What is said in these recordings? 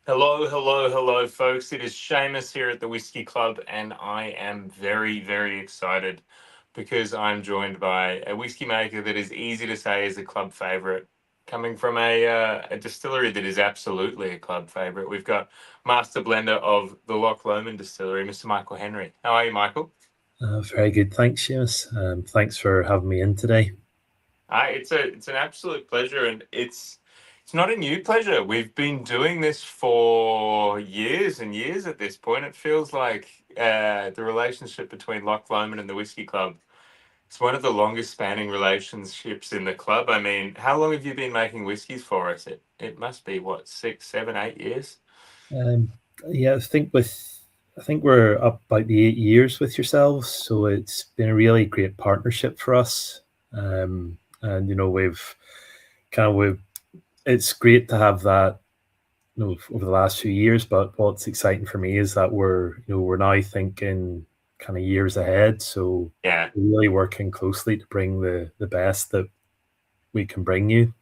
Hello, hello, hello, folks. It is Seamus here at the Whisky Club, and I am very, very excited because I'm joined by a whiskey maker that is easy to say is a club favourite, coming from a distillery that is absolutely a club favourite. We've got master blender of the Loch Lomond distillery, Mr. Michael Henry. How are you, Michael? Very good, thanks, Seamus. Thanks for having me in today. It's an absolute pleasure, and it's not a new pleasure. We've been doing this for years and years at this point. It feels like the relationship between Loch Lomond and the Whisky Club. It's one of the longest spanning relationships in the club. I mean, how long have you been making whiskies for us? It must be what, 6, 7, 8 years? Um, yeah, I think we're up about the 8 years with yourselves, so it's been a really great partnership for us. And we've kind of we've it's great to have that over the last few years. But what's exciting for me is that we're now thinking kind of years ahead. So Yeah. we're really working closely to bring the best that we can bring you.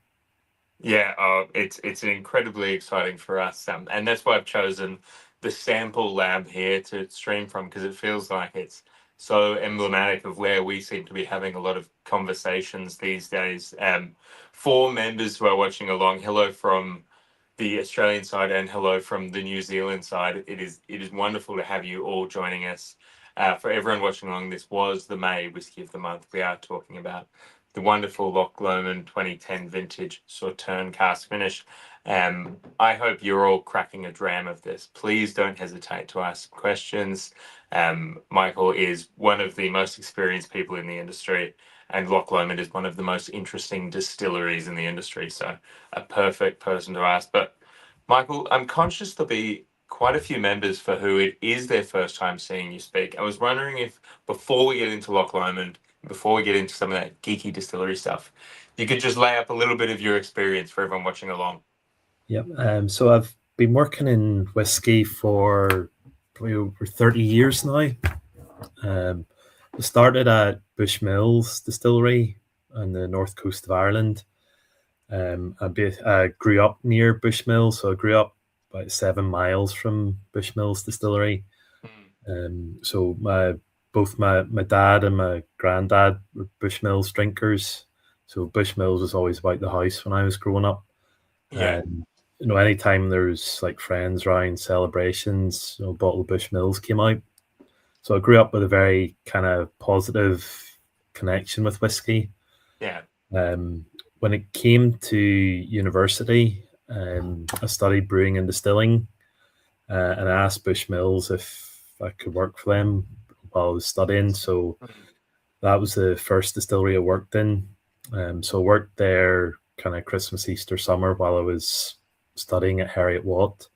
Yeah, it's incredibly exciting for us, and that's why I've chosen the sample lab here to stream from because it feels like it's so emblematic of where we seem to be having a lot of conversations these days. For members who are watching along, hello from the Australian side and hello from the New Zealand side. It is wonderful to have you all joining us. For everyone watching along, this was the May Whiskey of the Month. We are talking about the wonderful Loch Lomond 2010 vintage Sauternes cask finish. I hope you're all cracking a dram of this. Please don't hesitate to ask questions. Michael is one of the most experienced people in the industry, and Loch Lomond is one of the most interesting distilleries in the industry. So, a perfect person to ask. But, Michael, I'm conscious there'll be quite a few members for who it is their first time seeing you speak. I was wondering if, before we get into Loch Lomond, before we get into some of that geeky distillery stuff, you could just lay up a little bit of your experience for everyone watching along. Yep. So I've been working in whiskey for probably over 30 years now. I started at Bushmills Distillery on the north coast of Ireland. I grew up near Bushmills, so I grew up about 7 miles from Bushmills Distillery. Mm. So both my dad and my granddad were Bushmills drinkers. So Bushmills was always about the house when I was growing up. Yeah, Anytime there's like friends around celebrations, bottle of Bushmills came out. So I grew up with a very kind of positive connection with whiskey. yeah. When it came to university, I studied brewing and distilling, and I asked Bushmills if I could work for them while I was studying. So Mm. that was the first distillery I worked in. So I worked there kind of Christmas, Easter, summer while I was studying at Heriot Watt.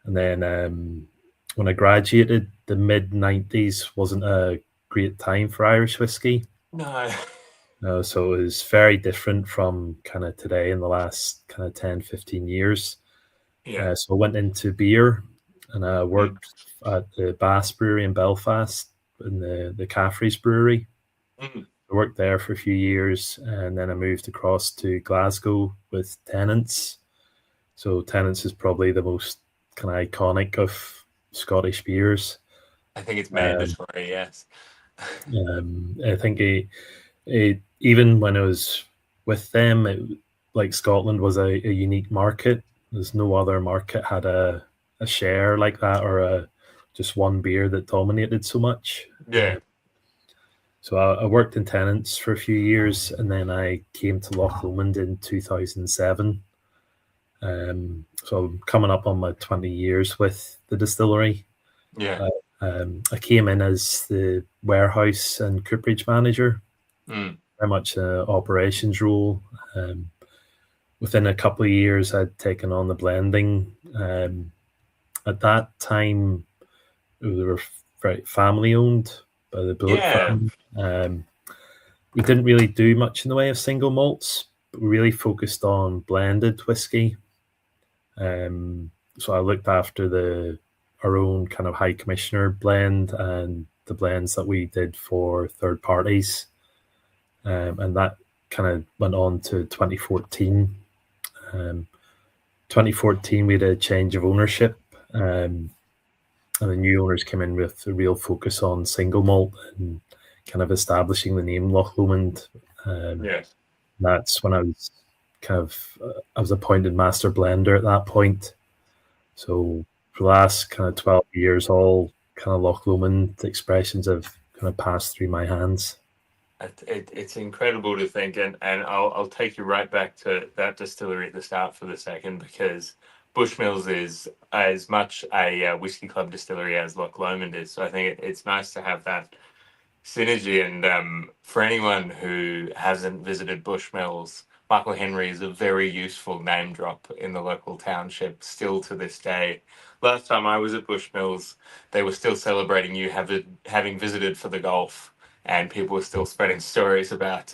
And then when I graduated, the mid 90s wasn't a great time for Irish whiskey. No. So it was very different from kind of today in the last kind of 10, 15 years. Yeah. So I went into beer and I Mm. worked at the Bass Brewery in Belfast in the Caffrey's Brewery. Mm. I worked there for a few years and then I moved across to Glasgow with Tennent's. So Tennent's is probably the most kind of iconic of Scottish beers. I think it's Um, mandatory, yes. I think even when I was with them, like Scotland was a unique market. There's no other market had a share like that or just one beer that dominated so much. Yeah. So I worked in Tennent's for a few years, and then I came to Loch Lomond in 2007. So I'm coming up on my 20 years with the distillery. Yeah. Uh, I came in as the warehouse and cooperage manager, Mm. very much an operations role. Um, Within a couple of years, I'd taken on the blending. At that time, they were very family owned by the Bullock Yeah. family. We didn't really do much in the way of single malts, but we really focused on blended whiskey. So I looked after the our own kind of high commissioner blend and the blends that we did for third parties, and that kind of went on to 2014. Um, 2014 we had a change of ownership, and the new owners came in with a real focus on single malt and kind of establishing the name Loch Lomond. Yes. That's when I was I was appointed master blender at that point. So for the last kind of 12 years, all kind of Loch Lomond expressions have kind of passed through my hands. It's incredible to think, and I'll take you right back to that distillery at the start for the second, because Bushmills is as much a whiskey club distillery as Loch Lomond is. So I think it's nice to have that synergy. And for anyone who hasn't visited Bushmills, Michael Henry is a very useful name drop in the local township still to this day. Last time I was at Bushmills, they were still celebrating you having visited for the golf, and people were still spreading stories about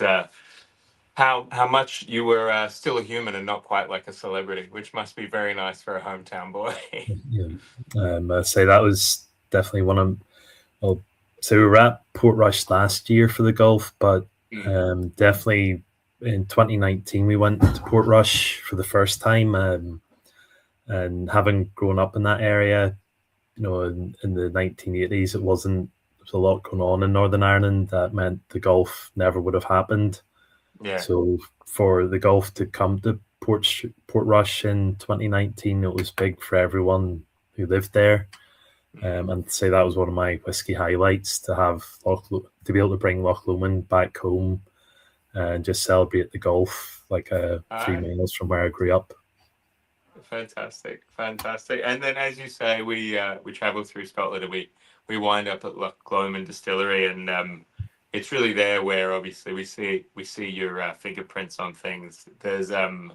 how much you were still a human and not quite like a celebrity, which must be very nice for a hometown boy. Yeah. I say that was definitely one of, well, so we were at Portrush last year for the golf, but definitely in 2019 we went to Portrush for the first time, and having grown up in that area, in the 1980s, there was a lot going on in Northern Ireland that meant the golf never would have happened. Yeah. So for the golf to come to Portrush in 2019, it was big for everyone who lived there. And to say that was one of my whiskey highlights, to be able to bring Loch Lomond back home and just celebrate the golf like 3 miles from where I grew up. Fantastic. And then, as you say, we travel through Scotland, and we wind up at Loch Lomond Distillery, and it's really there where obviously we see your fingerprints on things. There's a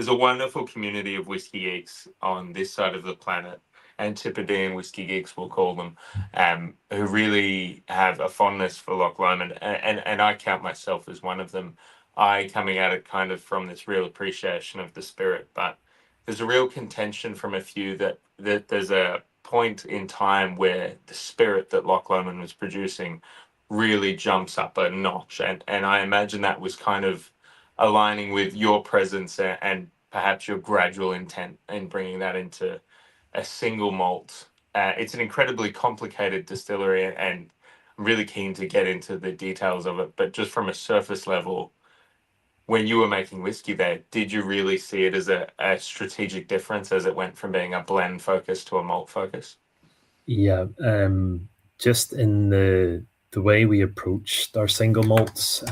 wonderful community of whiskey geeks on this side of the planet, Antipodean whiskey geeks, we'll call them, who really have a fondness for Loch Lomond, and I count myself as one of them. I coming at it kind of from this real appreciation of the spirit, but there's a real contention from a few that there's a point in time where the spirit that Loch Lomond was producing really jumps up a notch, and I imagine that was kind of aligning with your presence and perhaps your gradual intent in bringing that into a single malt. It's an incredibly complicated distillery, and I'm really keen to get into the details of it. But just from a surface level, when you were making whiskey there, did you really see it as a strategic difference as it went from being a blend focus to a malt focus? Yeah, just in the way we approached our single malts,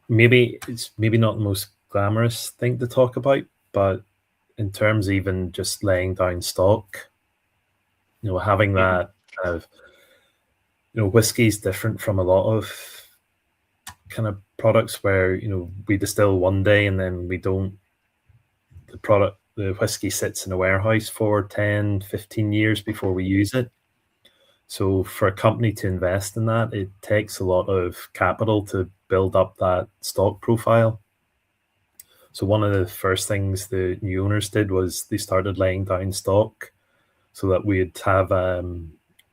maybe it's not the most glamorous thing to talk about, but in terms even just laying down stock, having that kind of, whiskey is different from a lot of kind of products where, we distill one day and then the whiskey sits in a warehouse for 10, 15 years before we use it. So for a company to invest in that, it takes a lot of capital to build up that stock profile. So one of the first things the new owners did was they started laying down stock so that we'd have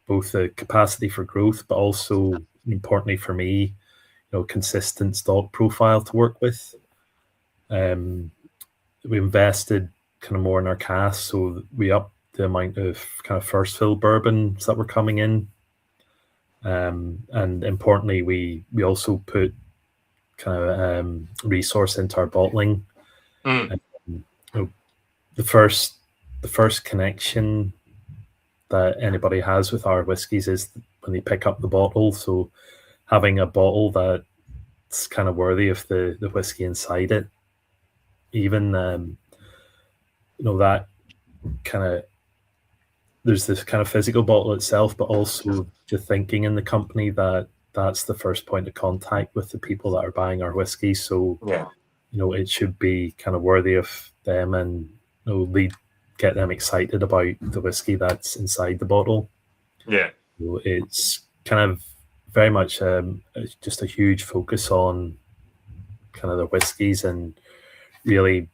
both the capacity for growth, but also, importantly for me, consistent stock profile to work with. We invested kind of more in our cask, so we upped the amount of kind of first fill bourbons that were coming in. And importantly, we also put kind of resource into our bottling. The first connection that anybody has with our whiskies is when they pick up the bottle. So having a bottle that's kind of worthy of the whiskey inside it, even that kind of, there's this kind of physical bottle itself, but also the thinking in the company that that's the first point of contact with the people that are buying our whiskey. So Yeah. It should be kind of worthy of them, and get them excited about the whiskey that's inside the bottle. Yeah. So it's kind of very much just a huge focus on kind of the whiskies and really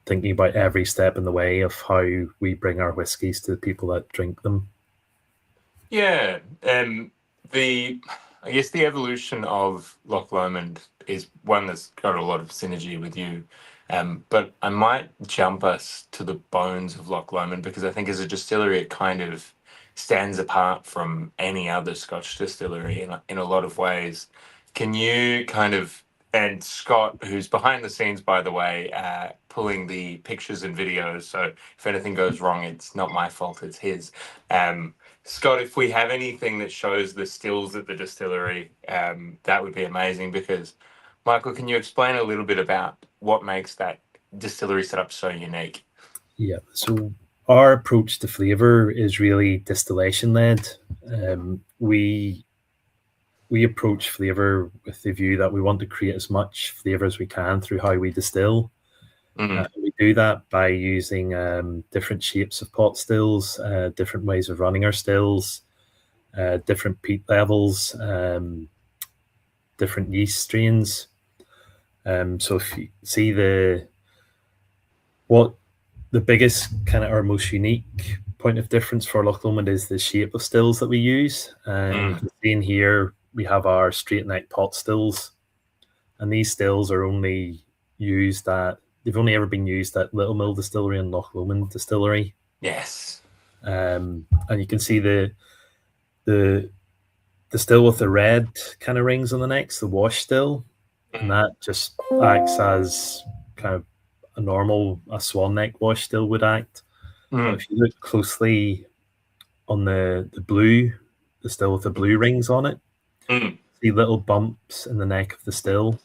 thinking about every step in the way of how we bring our whiskies to the people that drink them. Yeah. The I guess the evolution of Loch Lomond is one that's got a lot of synergy with you. But I might jump us to the bones of Loch Lomond because I think as a distillery, it kind of stands apart from any other Scotch distillery in a lot of ways. Can you kind of, and Scott, who's behind the scenes, by the way, pulling the pictures and videos. So if anything goes wrong, it's not my fault, it's his. Um, Scott, if we have anything that shows the stills at the distillery, that would be amazing because, Michael, can you explain a little bit about what makes that distillery setup so unique? Yeah. So our approach to flavor is really distillation led. We approach flavor with the view that we want to create as much flavor as we can through how we distill. Mm, We do that by using different shapes of pot stills, different ways of running our stills, different peat levels, different yeast strains. So if you see what the biggest kind of our most unique point of difference for Loch Lomond is the shape of stills that we use. And you mm, can see in here we have our straight neck pot stills, and these stills are only used at they've only ever been used at Little Mill Distillery and Loch Lomond Distillery. yes. And you can see the still with the red kind of rings on the necks, the wash still, and Mm, that just acts as kind of a swan neck wash still would act. But mm, if you look closely on the blue, the still with the blue rings on it, mm, see little bumps in the neck of the still.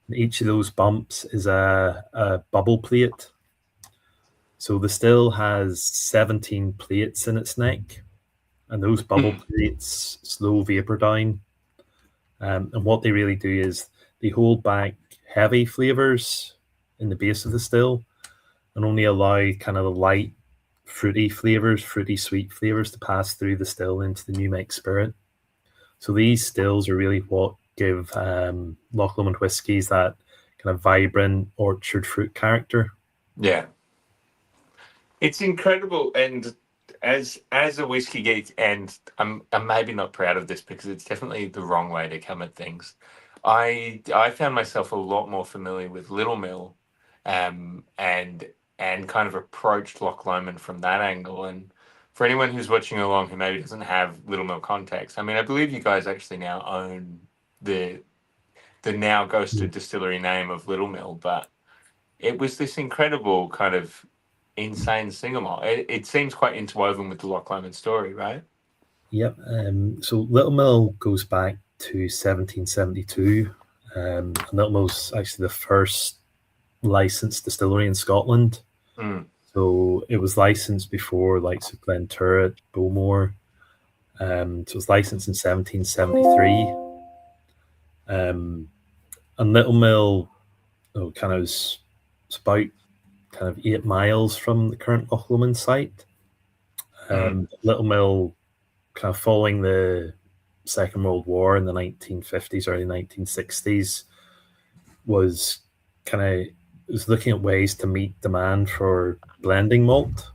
And each of those bumps is a bubble plate. So the still has 17 plates in its neck, and those bubble mm, plates slow vapor down. And what they really do is they hold back heavy flavors in the base of the still and only allow kind of the light, fruity flavors, fruity sweet flavors to pass through the still into the new make spirit. So these stills are really what give Loch Lomond whiskies that kind of vibrant orchard fruit character. yeah. It's incredible, and as a whiskey geek, and I'm maybe not proud of this because it's definitely the wrong way to come at things. I found myself a lot more familiar with Little Mill, and kind of approached Loch Lomond from that angle. And for anyone who's watching along who maybe doesn't have Little Mill context, I mean, I believe you guys actually now own the the now ghosted distillery name of Little Mill, but it was this incredible kind of insane single malt. It seems quite interwoven with the Loch Lomond story, right? Yep. So Little Mill goes back to 1772. And Little Mill's actually the first licensed distillery in Scotland. Mm, So it was licensed before likes of Glenturret, Bowmore. So it was licensed in 1773. And Little Mill kind of it's about kind of 8 miles from the current Loch Lomond site. mm, Little Mill, kind of following the Second World War in the 1950s, early 1960s, was kind of was looking at ways to meet demand for blending malt.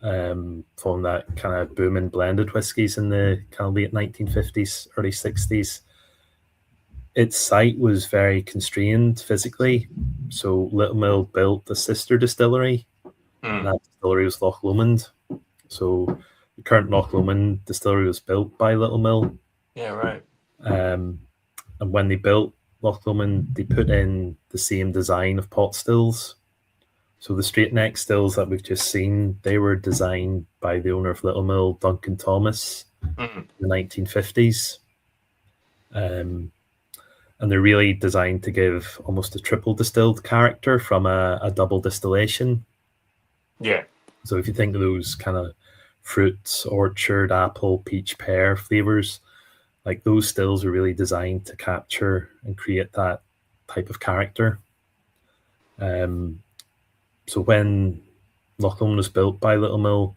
Following that kind of boom in blended whiskies in the kind of late 1950s, early 60s, its site was very constrained physically. So Little Mill built a sister distillery, and mm. that distillery was Loch Lomond. So the current Loch Lomond distillery was built by Little Mill. Yeah, right. Um, and when they built Loch Lomond, they put in the same design of pot stills. So the straight neck stills that we've just seen, they were designed by the owner of Little Mill, Duncan Thomas, Mm, in the 1950s. And they're really designed to give almost a triple distilled character from a double distillation. yeah, So if you think of those kind of fruits, orchard, apple, peach, pear flavors, like those stills are really designed to capture and create that type of character. Um, so when Loch Lomond was built by Little Mill,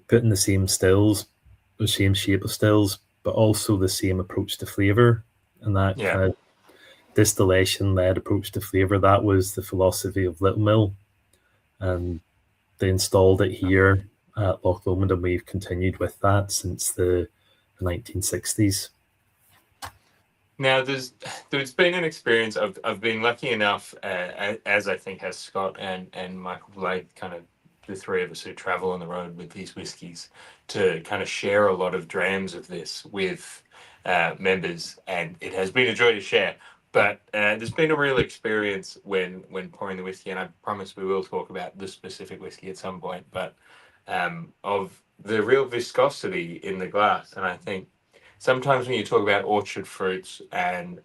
putting the same stills, the same shape of stills, but also the same approach to flavor and that yeah. kind of distillation led approach to flavor, that was the philosophy of Little Mill. And they installed it here at Loch Lomond, and we've continued with that since the 1960s. Now, there's been an experience. I've been lucky enough, as I think has Scott and Michael Blake, kind of the three of us who travel on the road with these whiskies, to kind of share a lot of drams of this with members, and it has been a joy to share. But there's been a real experience when pouring the whiskey, and I promise we will talk about the specific whiskey at some point. But of the real viscosity in the glass, and I think sometimes when you talk about orchard fruits and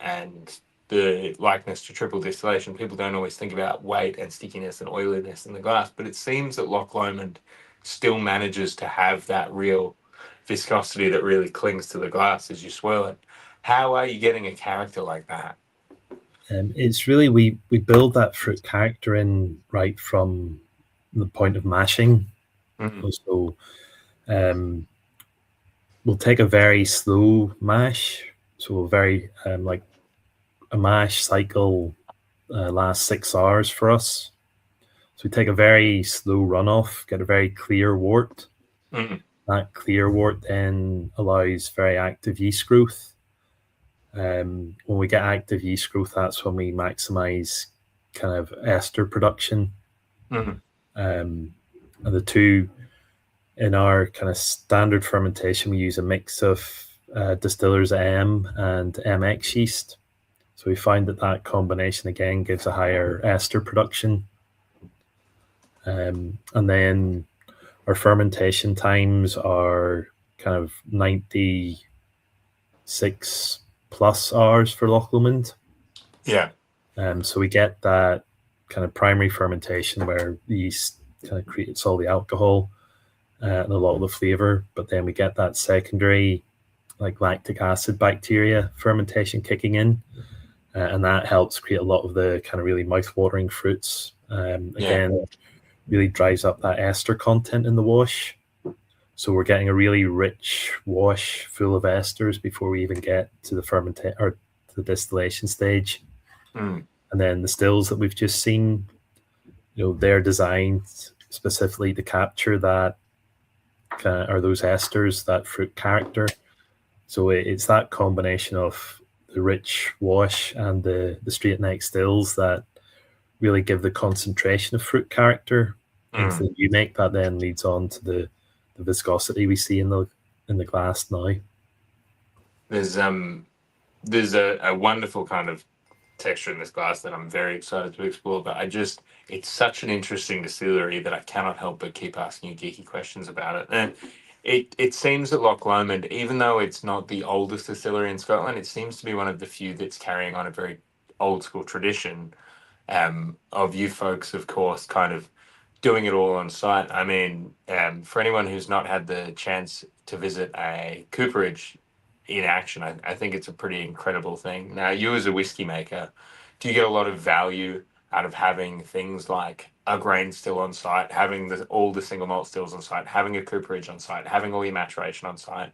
the likeness to triple distillation, people don't always think about weight and stickiness and oiliness in the glass. But it seems that Loch Lomond still manages to have that real viscosity that really clings to the glass as you swirl it. How are you getting a character like that? It's really we build that fruit character in right from the point of mashing. Mm, So we'll take a very slow mash. So a very like a mash cycle lasts 6 hours for us. So we take a very slow runoff, get a very clear wort. mm, That clear wort then allows very active yeast growth. When we get active yeast growth, that's when we maximize kind of ester production. mm, And the two in our kind of standard fermentation, we use a mix of distillers M and MX yeast. So we find that that combination again gives a higher ester production. And then our fermentation times are kind of 96 plus hours for Loch Lomond. yeah. So we get that kind of primary fermentation where the yeast kind of creates all the alcohol and a lot of the flavor, but then we get that secondary like lactic acid bacteria fermentation kicking in, and that helps create a lot of the kind of really mouth-watering fruits. Yeah. Again, really drives up that ester content in the wash. So we're getting a really rich wash full of esters before we even get to the fermentation or to the distillation stage. Mm, And then the stills that we've just seen, they're designed specifically to capture that or those esters, that fruit character. So it's that combination of the rich wash and the straight neck stills that really give the concentration of fruit character into the unique that then leads on to the viscosity we see in the glass now. There's a wonderful kind of texture in this glass that I'm very excited to explore, but it's such an interesting distillery that I cannot help but keep asking you geeky questions about it. And it seems that Loch Lomond, even though it's not the oldest distillery in Scotland, it seems to be one of the few that's carrying on a very old school tradition of you folks, of course, kind of doing it all on site. I mean, for anyone who's not had the chance to visit a cooperage in action, I think it's a pretty incredible thing. Now, you as a whiskey maker, do you get a lot of value out of having things like a grain still on site, having all the single malt stills on site, having a cooperage on site, having all your maturation on site?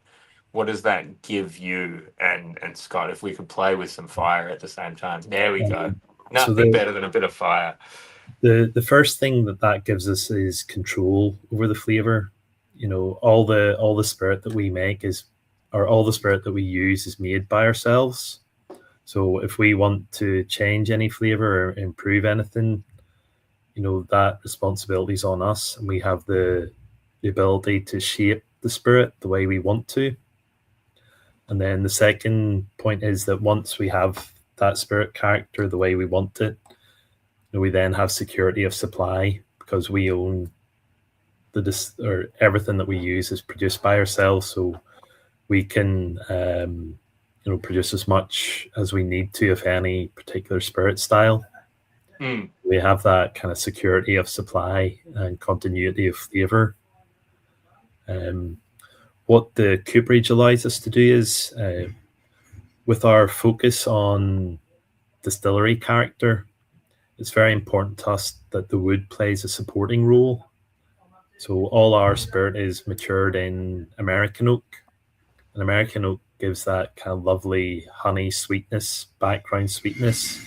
What does that give you and Scott? If we could play with some fire at the same time, there we go. So Nothing better than a bit of fire. The first thing that gives us is control over the flavor. All the spirit that we make or all the spirit that we use is made by ourselves. So if we want to change any flavor or improve anything, that responsibility is on us, and we have the ability to shape the spirit the way we want to. And then the second point is that once we have that spirit character the way we want it, we then have security of supply because we own or everything that we use is produced by ourselves. So we can produce as much as we need to of any particular spirit style. We have that kind of security of supply and continuity of flavor. What the cooperage allows us to do is, with our focus on distillery character, it's very important to us that the wood plays a supporting role. So all our spirit is matured in American oak. And American oak gives that kind of lovely honey sweetness, background sweetness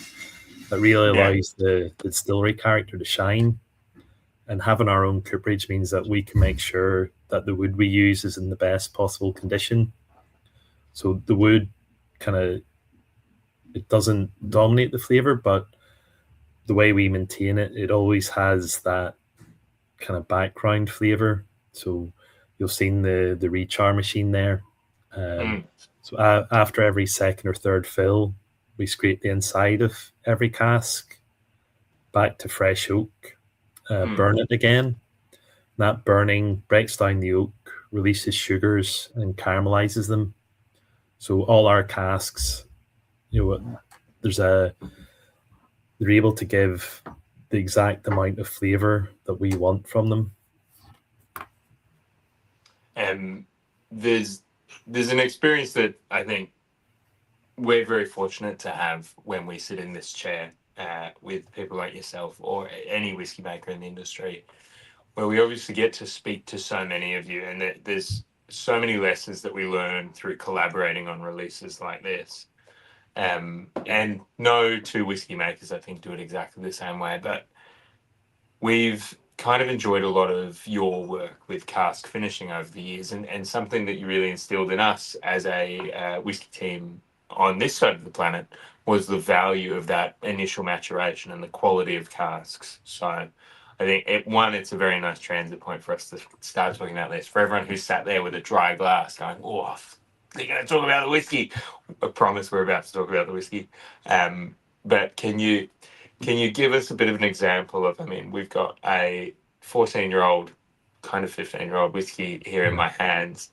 that really allows the distillery character to shine. And having our own cooperage means that we can make sure that the wood we use is in the best possible condition. So the wood kind of it doesn't dominate the flavor, but the way we maintain it, it always has that kind of background flavor. So you'll seen the rechar machine there. Um, Mm, so after every second or third fill, we scrape the inside of every cask back to fresh oak, mm. burn it again. That burning breaks down the oak, releases sugars, and caramelizes them. So all our casks, you know, there's a they're able to give the exact amount of flavor that we want from them. And there's there's an experience that I think we're very fortunate to have when we sit in this chair with people like yourself or any whiskey maker in the industry, where we obviously get to speak to so many of you, and there's so many lessons that we learn through collaborating on releases like this. And no two whiskey makers, I think, do it exactly the same way, but we've kind of enjoyed a lot of your work with cask finishing over the years, and something that you really instilled in us as a whiskey team on this side of the planet was the value of that initial maturation and the quality of casks. So I think it's a very nice transit point for us to start talking about this. For everyone who's sat there with a dry glass going, oh, they're going to talk about the whiskey. I promise we're about to talk about the whiskey. But can you give us a bit of an example of, I mean, we've got a 14-year-old, kind of 15-year-old whiskey here in Yeah. my hands.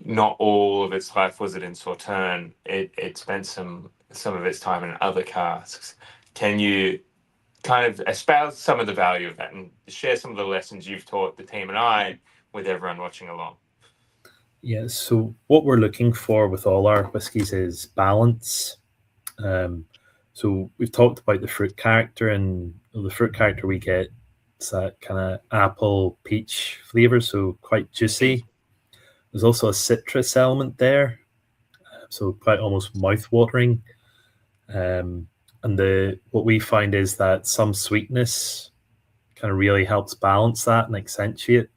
Not all of its life was it in Sauternes. It spent some of its time in other casks. Can you kind of espouse some of the value of that and share some of the lessons you've taught the team and I with everyone watching along? Yeah. So what we're looking for with all our whiskies is balance. Um, so we've talked about the fruit character, and the fruit character we get is that kind of apple peach flavor, so quite Mm. juicy. There's also a citrus element there, so quite almost mouth watering. And the what we find is that some sweetness kind of really helps balance that and accentuate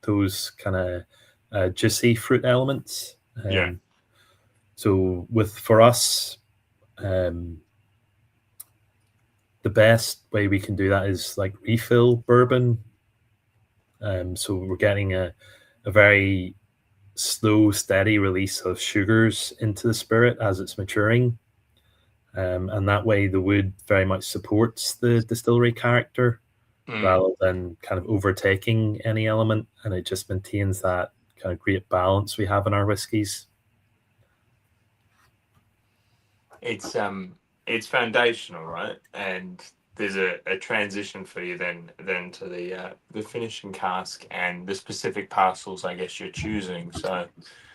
those kind of juicy fruit elements. Yeah. So with for us, um, the best way we can do that is like refill bourbon. So we're getting a very slow, steady release of sugars into the spirit as it's maturing. And that way the wood very much supports the distillery character Mm. rather than kind of overtaking any element, and it just maintains that kind of great balance we have in our whiskies. It's foundational, right? And there's a transition for you then to the finishing cask and the specific parcels I guess you're choosing. So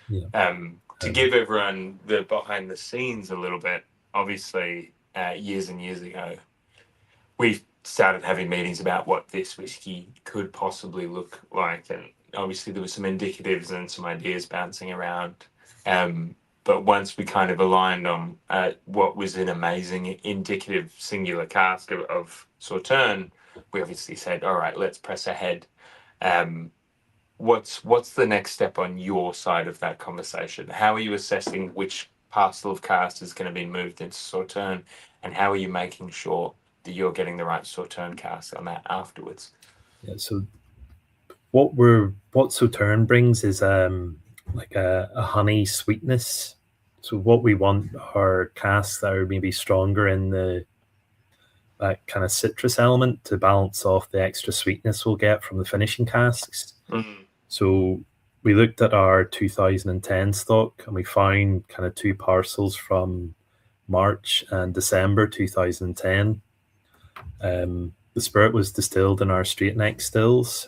Yeah. to give everyone the behind the scenes a little bit, obviously years and years ago we started having meetings about what this whiskey could possibly look like, and obviously there were some indicatives and some ideas bouncing around. But once we kind of aligned on what was an amazing indicative singular cask of Sauternes, we obviously said, "All right, let's press ahead." Um, what's the next step on your side of that conversation? How are you assessing which parcel of cask is going to be moved into Sauternes, and how are you making sure that you're getting the right Sauternes cask on that afterwards? Yeah. So what Sauterne brings is like a honey sweetness. So what we want are casks that are maybe stronger in the that kind of citrus element to balance off the extra sweetness we'll get from the finishing casks. Mm. So we looked at our 2010 stock and we found kind of two parcels from March and December 2010. The spirit was distilled in our straight neck stills.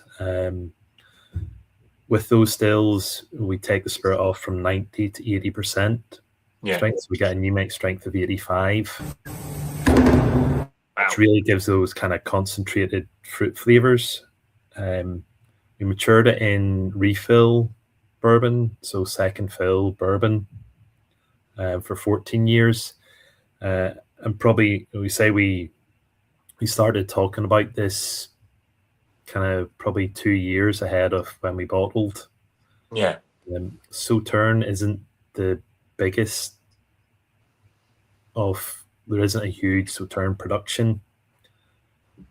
With those stills, we take the spirit off from 90 to 80% Yeah. strength. So we get a new mix strength of 85, Wow. which really gives those kind of concentrated fruit flavors. We matured it in refill bourbon, so second fill bourbon, for 14 years. And probably we say we started talking about this kind of probably 2 years ahead of when we bottled. Yeah. Sauternes isn't the biggest there isn't a huge Sauterne production,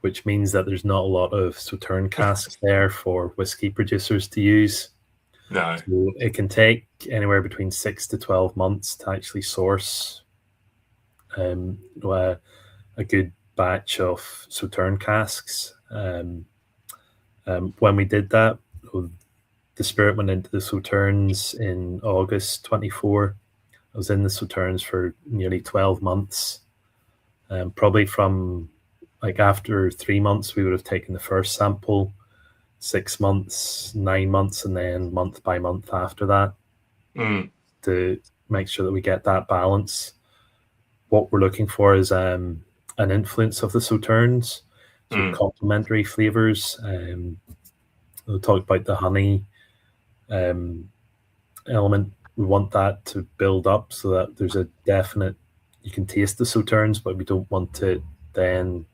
which means that there's not a lot of Sauterne casks there for whiskey producers to use. No. So it can take anywhere between 6 to 12 months to actually source a good batch of Sauterne casks. When we did that, the spirit went into the Sauternes in August 24. I was in the Sauternes for nearly 12 months. Probably from after 3 months, we would have taken the first sample, 6 months, 9 months, and then month by month after that to make sure that we get that balance. What we're looking for is an influence of the Sauternes, so complementary flavors. We'll talk about the honey element. We want that to build up so that there's a definite, you can taste the Sauternes, but we don't want it then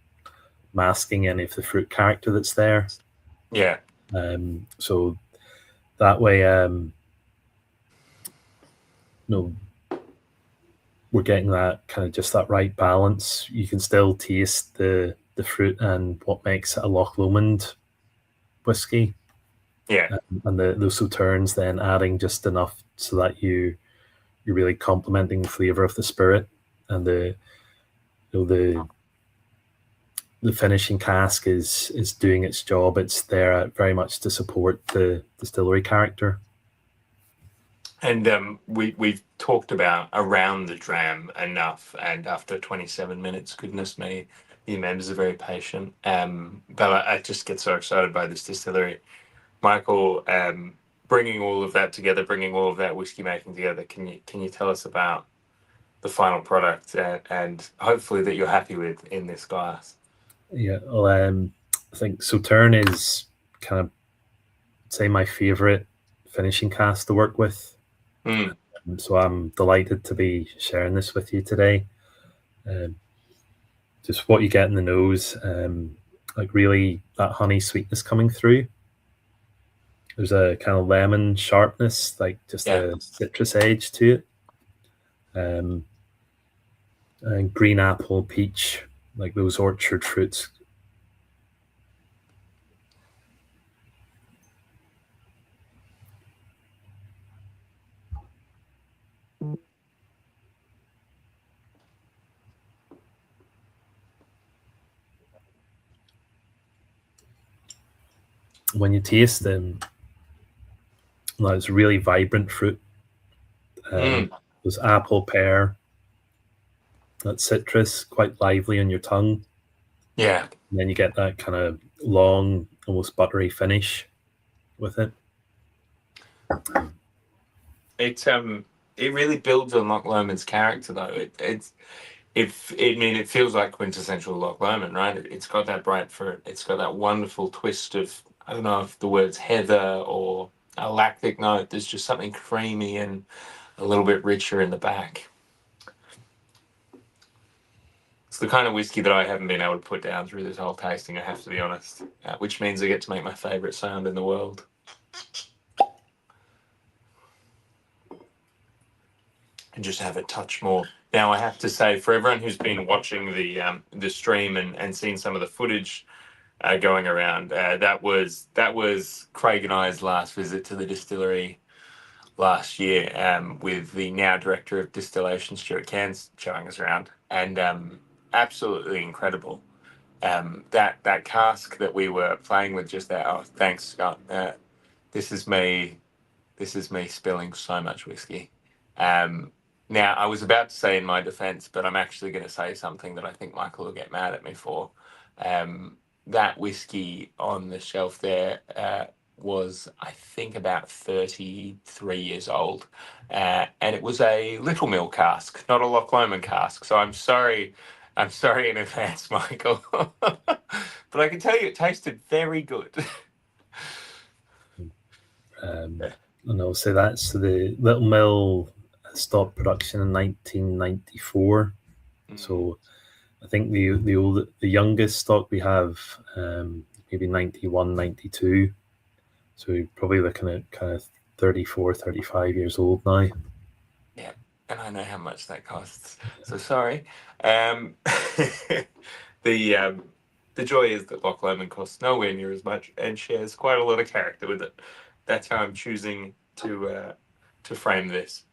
masking any of the fruit character that's there. Yeah. So that way, we're getting that kind of just that right balance. You can still taste the fruit and what makes it a Loch Lomond whiskey. Yeah. And those Sauternes then adding just enough so that you're really complementing the flavor of the spirit, and the finishing cask is doing its job. It's there very much to support the distillery character. And we've talked about around the dram enough, and after 27 minutes, goodness me, the members are very patient. But I just get so excited by this distillery. Michael, bringing all of that together, bringing all of that whiskey making together, can you tell us about the final product and hopefully that you're happy with in this glass? Yeah, well, I think Sauterne is kind of, say, my favorite finishing cask to work with. So I'm delighted to be sharing this with you today. Just what you get in the nose, really that honey sweetness coming through. There's a kind of lemon sharpness, just a citrus edge to it. And green apple, peach, like those orchard fruits. When you taste them, it's really vibrant fruit. There's apple, pear, that citrus, quite lively on your tongue. Yeah. And then you get that kind of long, almost buttery finish with it. It really builds on Loch Lomond's character, though. It feels like quintessential Loch Lomond, right? It's got that bright fruit. It's got that wonderful twist of, I don't know if the word's heather or a lactic note. There's just something creamy and a little bit richer in the back. It's the kind of whiskey that I haven't been able to put down through this whole tasting, I have to be honest, which means I get to make my favourite sound in the world. And just have it touch more. Now, I have to say, for everyone who's been watching the stream and seen some of the footage going around, that was Craig and I's last visit to the distillery last year, with the now director of distillation, Stuart Cairns, showing us around, and absolutely incredible. That cask that we were playing with just there. Oh, thanks, Scott. This is me spilling so much whiskey. Now, I was about to say in my defense, but I'm actually going to say something that I think Michael will get mad at me for. That whiskey on the shelf there was, I think, about 33 years old. And it was a Little Mill cask, not a Loch Lomond cask. So I'm sorry in advance, Michael. But I can tell you it tasted very good. And I'll say that's the Little Mill stopped production in 1994. So I think the youngest stock we have, maybe 91, 92. So you're probably looking at kind of 34, 35 years old now. Yeah. and I know how much that costs. So sorry. Um, the um, the joy is that Loch Lomond costs nowhere near as much and shares quite a lot of character with it. That's how I'm choosing to frame this.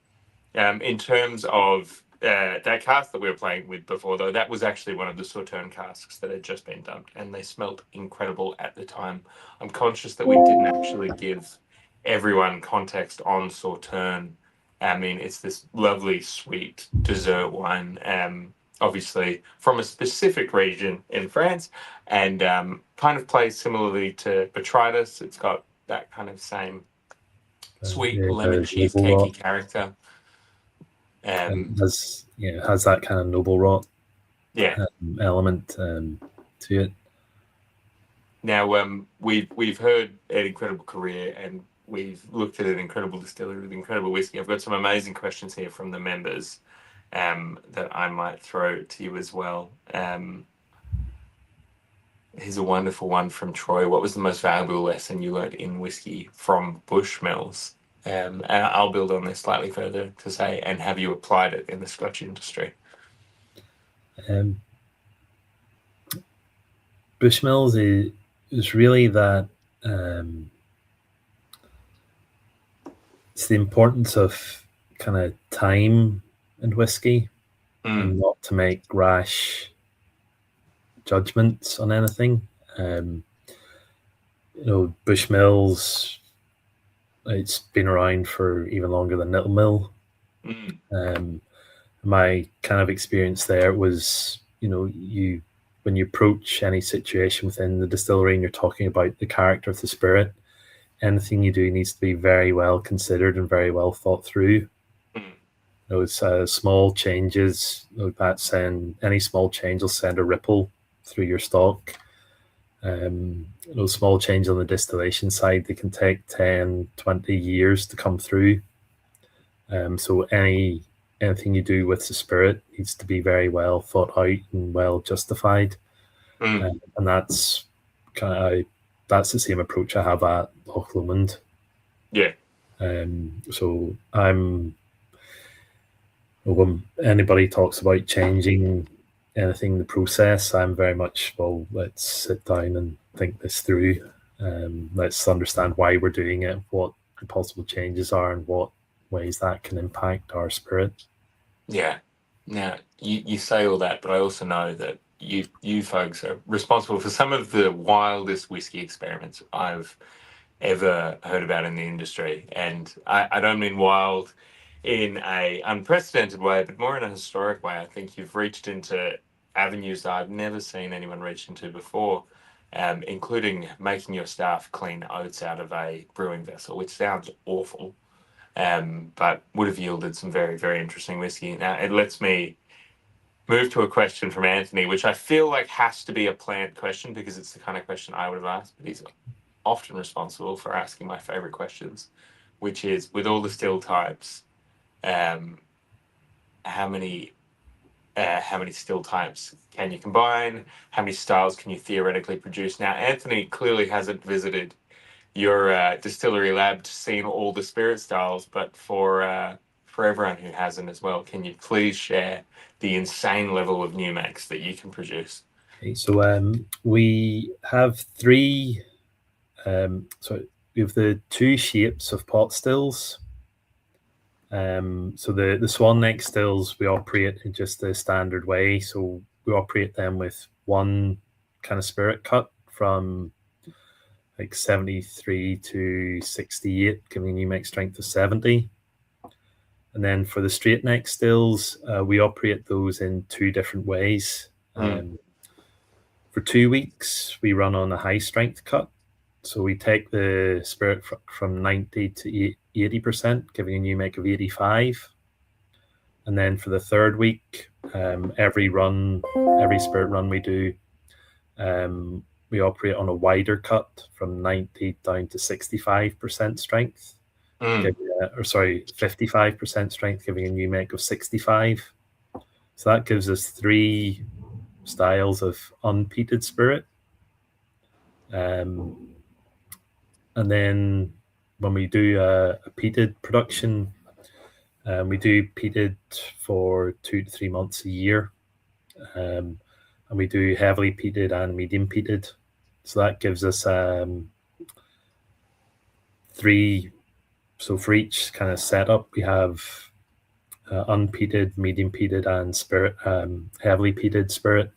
In terms of that cask that we were playing with before, though, that was actually one of the Sauternes casks that had just been dumped, and they smelt incredible at the time. I'm conscious that we didn't actually give everyone context on Sauternes. I mean, it's this lovely, sweet dessert wine, obviously from a specific region in France, and kind of plays similarly to Botrytis. It's got that kind of same sweet lemon The noble cheesecakey rot, character. and Um, has that kind of noble rot yeah. element to it. Now, we've heard an incredible career, and we've looked at an incredible distillery with incredible whiskey. I've got some amazing questions here from the members, that I might throw to you as well. Here's a wonderful one from Troy. What was the most valuable lesson you learned in whiskey from Bushmills? And I'll build on this slightly further to say, and have you applied it in the Scotch industry? Um, Bushmills is really that it's the importance of kind of time in whiskey and not to make rash judgments on anything. Bushmills, it's been around for even longer than Little Mill. My kind of experience there was, when you approach any situation within the distillery and you're talking about the character of the spirit, anything you do needs to be very well considered and very well thought through. Those small changes, any small change will send a ripple through your stock. Those small changes on the distillation side, they can take 10, 20 years to come through. So anything you do with the spirit needs to be very well thought out and well justified. And that's that's the same approach I have at Loch Lomond. Yeah. So when anybody talks about changing anything in the process, I'm very much, well, let's sit down and think this through. Let's understand why we're doing it, what the possible changes are, and what ways that can impact our spirit. Yeah. Now, you say all that, but I also know that you folks are responsible for some of the wildest whiskey experiments I've ever heard about in the industry. And I don't mean wild in a unprecedented way, but more in a historic way. I think you've reached into avenues that I've never seen anyone reach into before, including making your staff clean oats out of a brewing vessel, which sounds awful, but would have yielded some very, very interesting whiskey. Now, it lets me move to a question from Anthony, which I feel like has to be a plant question because it's the kind of question I would have asked, but he's often responsible for asking my favorite questions, which is, with all the still types, how many still types can you combine? How many styles can you theoretically produce? Now, Anthony clearly hasn't visited your distillery lab to see all the spirit styles, but for everyone who hasn't as well, can you please share the insane level of new max that you can produce? Okay, so we have three. So we have the two shapes of pot stills. So the swan neck stills we operate in just the standard way. So we operate them with one kind of spirit cut from like 73 to 68, giving a new make strength of 70. And then for the straight neck stills, we operate those in two different ways. For 2 weeks, we run on a high strength cut. So we take the spirit from 90 to 80%, giving a new make of 85. And then for the third week, every spirit run we do, we operate on a wider cut from 90 down to 65% strength. 55% strength, giving a new make of 65. So that gives us three styles of unpeated spirit. And then when we do a peated production, We do peated for 2 to 3 months a year, and we do heavily peated and medium peated. So that gives us three. So for each kind of setup, we have unpeated, medium peated, and spirit, heavily peated spirit.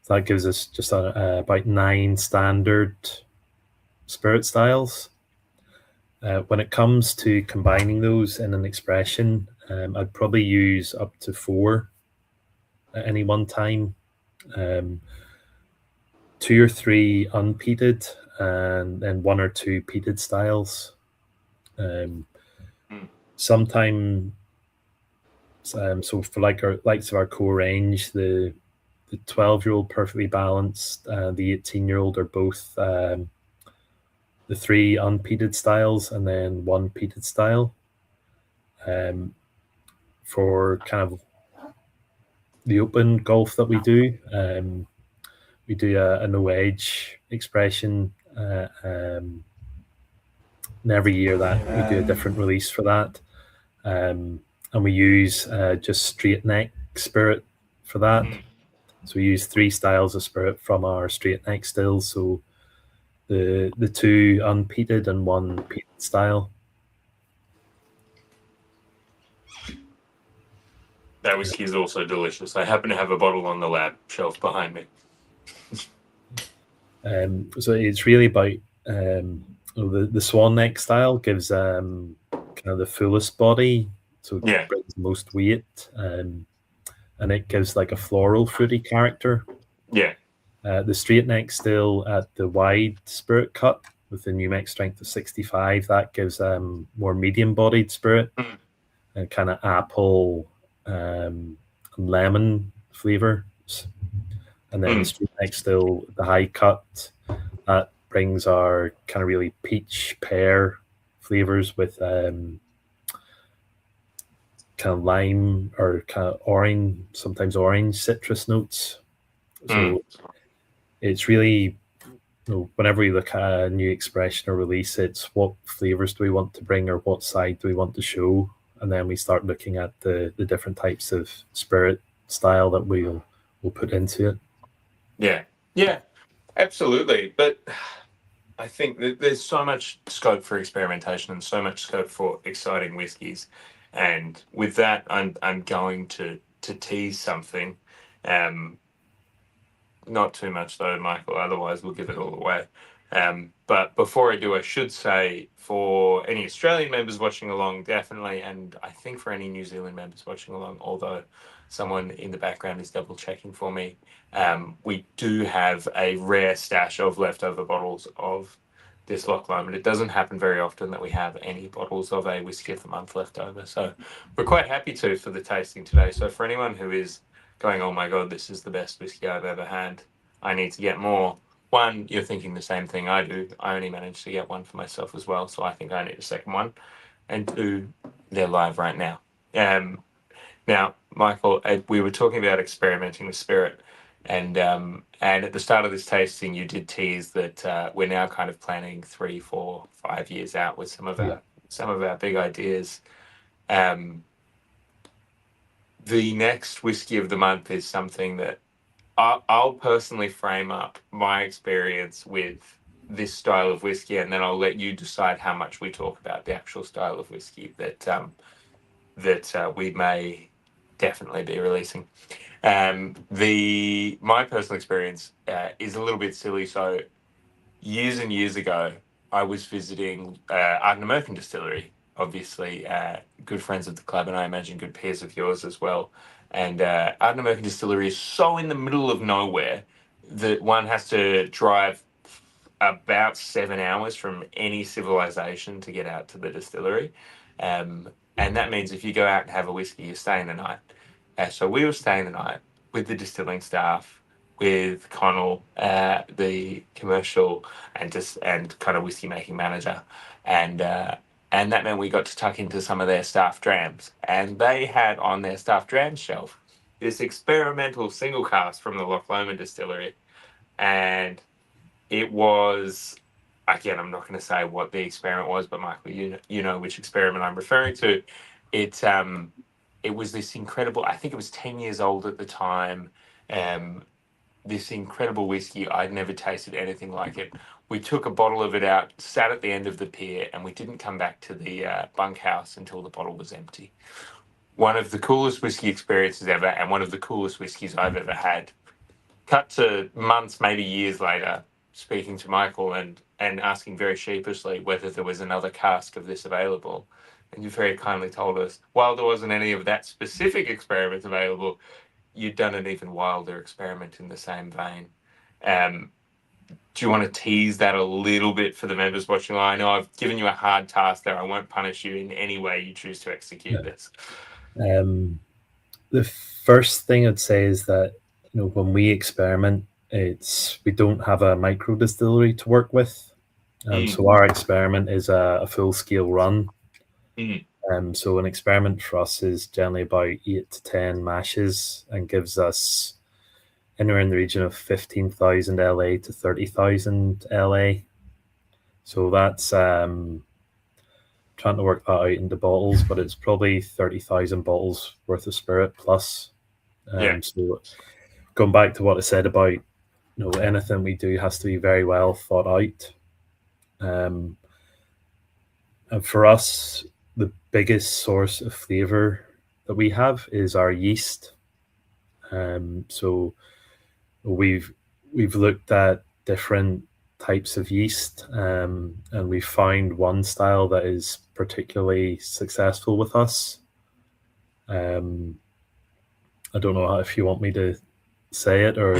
So that gives us just about 9 standard spirit styles. When it comes to combining those in an expression, I'd probably use up to 4 at any one time. 2 or 3 unpeated, and then 1 or 2 peated styles. Sometimes, so for likes of our core range, the 12-year-old perfectly balanced, the 18-year-old are both the 3 unpeated styles and then 1 peated style. For kind of the open golf that we do a no edge expression, and every year that we do a different release for that, and we use just straight neck spirit for that. So we use 3 styles of spirit from our straight neck stills. So the 2 unpeated and 1 peated style. That whiskey is also delicious. I happen to have a bottle on the lab shelf behind me. So it's really about the swan neck style gives kind of the fullest body, so it brings the most weight, and it gives like a floral fruity character. The straight neck still at the wide spirit cut with the New Mex strength of 65, that gives more medium bodied spirit and kind of apple and lemon flavors. And then the straight neck still, the high cut, that brings our kind of really peach pear flavors with kind of lime or kind of orange, sometimes orange citrus notes. So it's really, whenever we look at a new expression or release, it's what flavors do we want to bring or what side do we want to show, and then we start looking at the different types of spirit style that we'll put into it. Yeah, absolutely. But I think that there's so much scope for experimentation and so much scope for exciting whiskies. And with that, I'm going to tease something. Not too much though, Michael, otherwise we'll give it all away. But before I do, I should say for any Australian members watching along, definitely, and I think for any New Zealand members watching along, although someone in the background is double checking for me, we do have a rare stash of leftover bottles of this Loch Lomond. It doesn't happen very often that we have any bottles of a whiskey of the month left over. So we're quite happy to for the tasting today. So for anyone who is going, oh my God, this is the best whiskey I've ever had, I need to get more. One, you're thinking the same thing I do. I only managed to get one for myself as well, so I think I need a second one. And 2, they're live right now. Now, Michael, we were talking about experimenting with spirit, and at the start of this tasting, you did tease that we're now kind of planning 3, 4, 5 years out with some of our big ideas. The next whiskey of the month is something that I'll personally frame up my experience with this style of whiskey, and then I'll let you decide how much we talk about the actual style of whiskey that we may definitely be releasing. My personal experience is a little bit silly. So years and years ago, I was visiting Ardnamurchan Distillery, obviously good friends of the club, and I imagine good peers of yours as well. And Ardnamurchan Distillery is so in the middle of nowhere that one has to drive about 7 hours from any civilization to get out to the distillery. And that means if you go out and have a whiskey, you're staying the night. So we were staying the night with the distilling staff, with Connell, the commercial and kind of whiskey making manager, and that meant we got to tuck into some of their staff drams, and they had on their staff dram shelf this experimental single cask from the Loch Lomond distillery, and it was, again, I'm not going to say what the experiment was, but Michael, you know which experiment I'm referring to. it was this incredible. I think it was 10 years old at the time. Um, this incredible whiskey. I'd never tasted anything like it. We took a bottle of it out, sat at the end of the pier, and we didn't come back to the bunkhouse until the bottle was empty. One of the coolest whiskey experiences ever, and one of the coolest whiskeys I've ever had. Cut to months, maybe years later, speaking to Michael and asking very sheepishly whether there was another cask of this available. And you very kindly told us, while there wasn't any of that specific experiment available, you'd done an even wilder experiment in the same vein. Um, do you want to tease that a little bit for the members watching? I know I've given you a hard task there. I won't punish you in any way you choose to execute this. The first thing I'd say is that, when we experiment, we don't have a micro distillery to work with. So our experiment is a full scale run. So an experiment for us is generally about 8 to 10 mashes and gives us anywhere in the region of 15,000 LA to 30,000 LA. So that's trying to work that out into bottles, but it's probably 30,000 bottles worth of spirit plus. So going back to what I said about, anything we do has to be very well thought out. And for us, the biggest source of flavor that we have is our yeast. So we've looked at different types of yeast, and we found one style that is particularly successful with us. I don't know if you want me to say it or.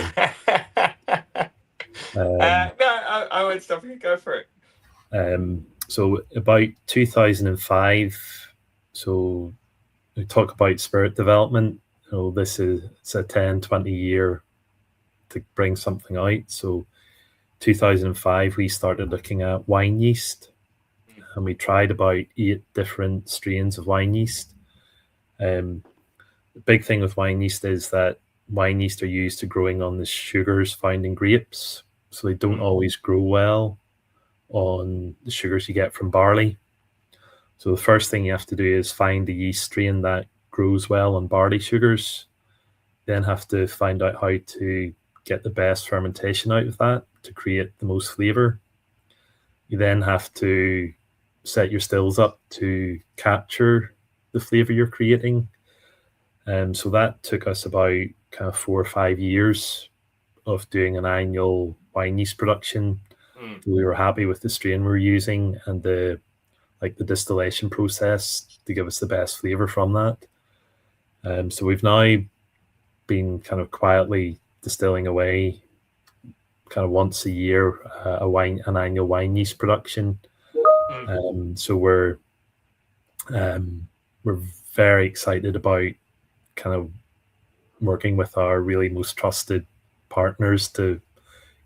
No, I won't stop you. Go for it. So about 2005. So we talk about spirit development. It's a 10, 20 year to bring something out. So 2005, we started looking at wine yeast, and we tried about 8 different strains of wine yeast. The big thing with wine yeast is that wine yeast are used to growing on the sugars found in grapes, so they don't always grow well on the sugars you get from barley. So the first thing you have to do is find the yeast strain that grows well on barley sugars, then have to find out how to get the best fermentation out of that to create the most flavor. You then have to set your stills up to capture the flavor you're creating. So that took us about kind of 4 or 5 years of doing an annual wine yeast production. We were happy with the strain we were using and the distillation process to give us the best flavor from that. So we've now been kind of quietly distilling away kind of once a year an annual wine yeast production. So we're very excited about kind of working with our really most trusted partners to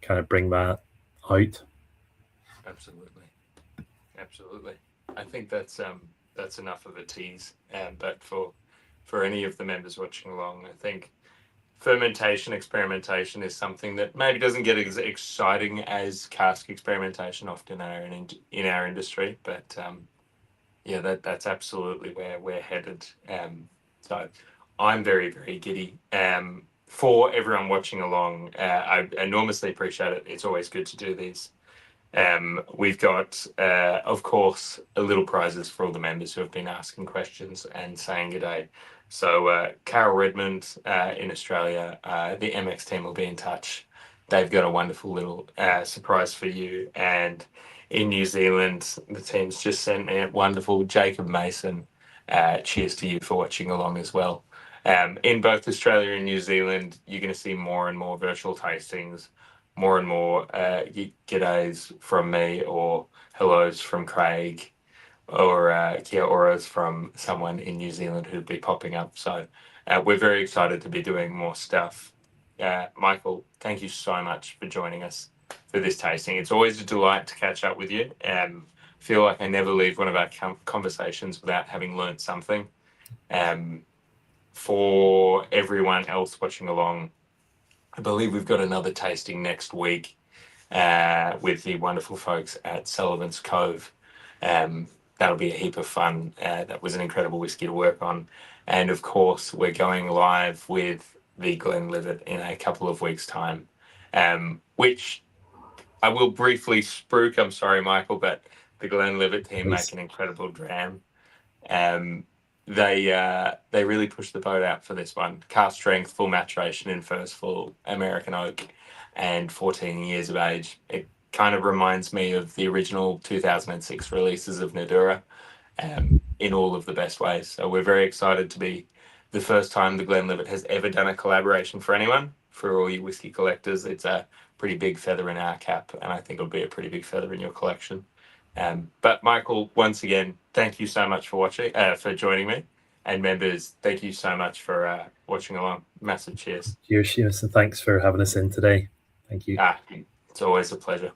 kind of bring that out. Absolutely. I think that's enough of a tease. But for any of the members watching along, I think fermentation experimentation is something that maybe doesn't get as exciting as cask experimentation often in our industry, but that's absolutely where we're headed. So I'm very, very giddy. For everyone watching along, I enormously appreciate it. It's always good to do these. We've got, of course, little prizes for all the members who have been asking questions and saying good day. So Carol Redmond in Australia, the MX team will be in touch. They've got a wonderful little surprise for you. And in New Zealand, the team's just sent me a wonderful Jacob Mason. Cheers to you for watching along as well. In both Australia and New Zealand, you're going to see more and more virtual tastings, more and more g'days from me or hellos from Craig or kia oras from someone in New Zealand who'd be popping up. So we're very excited to be doing more stuff. Michael, thank you so much for joining us for this tasting. It's always a delight to catch up with you. Feel like I never leave one of our conversations without having learned something. For everyone else watching along, I believe we've got another tasting next week with the wonderful folks at Sullivan's Cove. that'll be a heap of fun. That was an incredible whiskey to work on. And of course, we're going live with the Glenlivet in a couple of weeks' time, which I will briefly spruik. I'm sorry, Michael, but the Glenlivet team make an incredible dram. Um, they really pushed the boat out for this one. Cask strength, full maturation in first full American oak, and 14 years of age. It kind of reminds me of the original 2006 releases of Nadura, in all of the best ways. So we're very excited to be the first time the Glenlivet has ever done a collaboration for anyone. For all you whiskey collectors, it's a pretty big feather in our cap, and I think it'll be a pretty big feather in your collection. But Michael, once again, thank you so much for watching, for joining me, and members, thank you so much for watching along. Massive cheers. Cheers, Seamus, and thanks for having us in today. Thank you. It's always a pleasure.